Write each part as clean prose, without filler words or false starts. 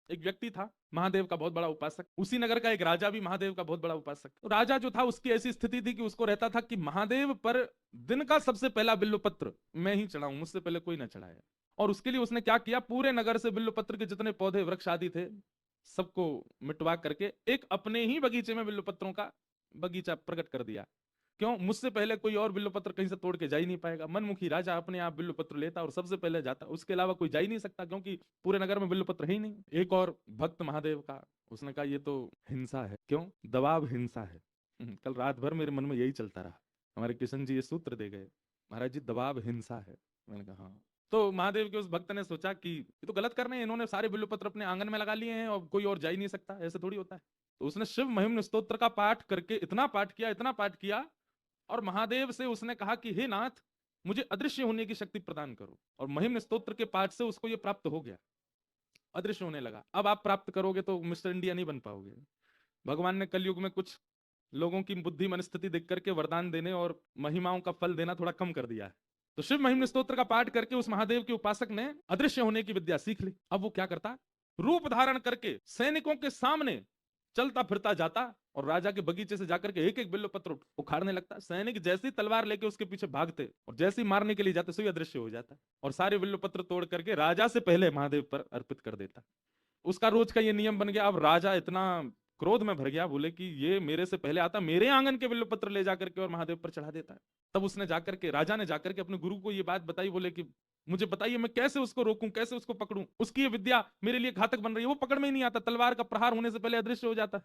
एक व्यक्ति था महादेव का बहुत बड़ा उपासक, उसी नगर का एक राजा भी महादेव का बहुत बड़ा उपासक। तो राजा जो था उसकी ऐसी स्थिति थी कि उसको रहता था कि महादेव पर दिन का सबसे पहला बिल्वपत्र मैं ही चढ़ाऊं, मुझसे पहले कोई ना चढ़ाए। और उसके लिए उसने क्या किया, पूरे नगर से बिल्वपत्र के जितने पौधे वृक्ष आदि थे सबको मिटवा करके एक अपने ही बगीचे में बिल्वपत्रों का बगीचा प्रकट कर दिया। क्यों, मुझसे पहले कोई और बिल्वपत्र कहीं से तोड़ के जा ही नहीं पाएगा। मनमुखी राजा अपने आप बिल्वपत्र लेता और सबसे पहले जाता, उसके अलावा कोई जा ही नहीं सकता, क्योंकि पूरे नगर में बिल्वपत्र है ही नहीं। एक और भक्त महादेव का, उसने कहा ये तो हिंसा है। क्यों, दबाव हिंसा है। कल रात भर मेरे मन में यही चलता रहा। हमारे किशन जी ये सूत्र दे गए, महाराज जी दबाव हिंसा है। मैंने कहा हाँ। तो महादेव के उस भक्त ने सोचा कि ये तो गलत कर रहे हैं, इन्होंने सारे बिल्वपत्र अपने आंगन में लगा लिए हैं और कोई और जा ही नहीं सकता, ऐसे थोड़ी होता है। तो उसने शिव महिम्न स्तोत्र का पाठ करके इतना पाठ किया, इतना पाठ किया, और महादेव से उसने कहा कि हे नाथ, मुझे अदृश्य होने की शक्ति प्रदान करो। और महिम्न स्तोत्र के पाठ से उसको ये प्राप्त हो गया, अदृश्य होने लगा। अब आप प्राप्त करोगे तो मिस्टर इंडिया नहीं बन पाओगे। भगवान ने कलयुग में कुछ लोगों की बुद्धि मनस्थिति देख करके वरदान देने और महिमाओं का फल देना थोड़ा कम कर दिया है। तो शिव महिम्न स्तोत्र का पाठ करके उस महादेव के उपासक ने अदृश्य होने की विद्या सीख ली। अब वो क्या करता, रूप धारण करके सैनिकों के सामने चलता फिरता जाता और राजा के बगीचे से जाकर के एक एक बिल्व पत्र उखाड़ने लगता। सैनिक जैसी तलवार लेके उसके पीछे भागते और जैसे ही मारने के लिए जाते सो अदृश्य हो जाता और सारे बिल्व पत्र तोड़ करके राजा से पहले महादेव पर अर्पित कर देता। उसका रोज का ये नियम बन गया। अब राजा इतना क्रोध में भर गया, बोले कि ये मेरे से पहले आता, मेरे आंगन के बिल्व पत्र ले जाकर के और महादेव पर चढ़ा देता है। तब उसने जाकर के, राजा ने जाकर के अपने गुरु को ये बात बताई। बोले कि मुझे बताइए मैं कैसे उसको रोकूं, कैसे उसको पकड़ूं, उसकी ये विद्या मेरे लिए घातक बन रही है, वो पकड़ में ही नहीं आता, तलवार का प्रहार होने से पहले अदृश्य हो जाता है।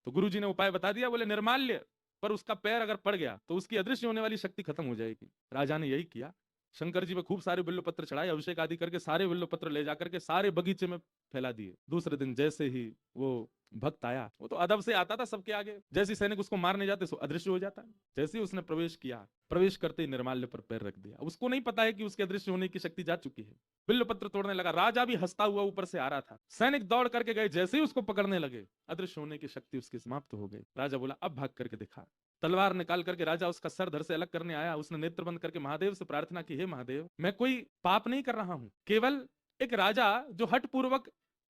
तो गुरुजी ने उपाय बता दिया, बोले निर्माल्य पर उसका पैर अगर पड़ गया तो उसकी अदृश्य होने वाली शक्ति खत्म हो जाएगी। राजा ने यही किया, शंकर जी में खूब सारे बिल्व पत्र चढ़ाए, अभिषेक आदि करके सारे बिल्व पत्र ले जाकर के सारे बगीचे में फैला दिए। दूसरे दिन जैसे ही वो भक्त आया, वो तो अदब से आता था सबके आगे, जैसे सैनिक उसको मारने जाते सो अदृश्य हो जाता। जैसे ही उसने प्रवेश किया, प्रवेश करते ही निर्माल्य पर पैर रख दिया। उसको नहीं पता है कि उसके अदृश्य होने की शक्ति जा चुकी है। बिल्व पत्र तोड़ने लगा, राजा भी हंसता हुआ ऊपर से आ रहा था। सैनिक दौड़ करके गए, जैसे ही उसको पकड़ने लगे अदृश्य होने की शक्ति उसकी समाप्त हो गई। राजा बोला अब भाग करके दिखा। तलवार निकाल करके राजा उसका सर धड़ से अलग करने आया। उसने नेत्र बंद करके महादेव से प्रार्थना की, हे महादेव, मैं कोई पाप नहीं कर रहा हूं, केवल एक राजा जो हठ पूर्वक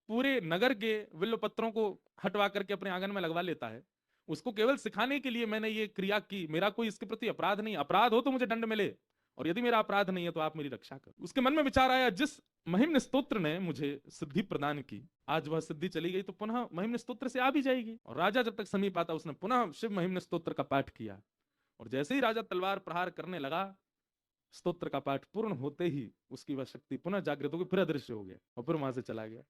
पूरे नगर के बिल्व पत्रों को हटवा करके अपने आंगन में लगवा लेता है, उसको केवल सिखाने के लिए मैंने ये क्रिया की। मेरा कोई इसके प्रति अपराध नहीं, अपराध हो तो मुझे दंड मिले, और यदि मेरा अपराध नहीं है तो आप मेरी रक्षा करो। उसके मन में विचार आया, जिस महिम्न स्तोत्र ने मुझे सिद्धि प्रदान की, आज वह सिद्धि चली गई तो पुनः महिम्न स्तोत्र से आ भी जाएगी। और राजा जब तक समीप आता उसने पुनः शिव महिम्न स्तोत्र का पाठ किया, और जैसे ही राजा तलवार प्रहार करने लगा, स्तोत्र का पाठ पूर्ण होते ही उसकी वह शक्ति पुनः जागृत हो गई, फिर अदृश्य हो गया और फिर वहां से चला गया।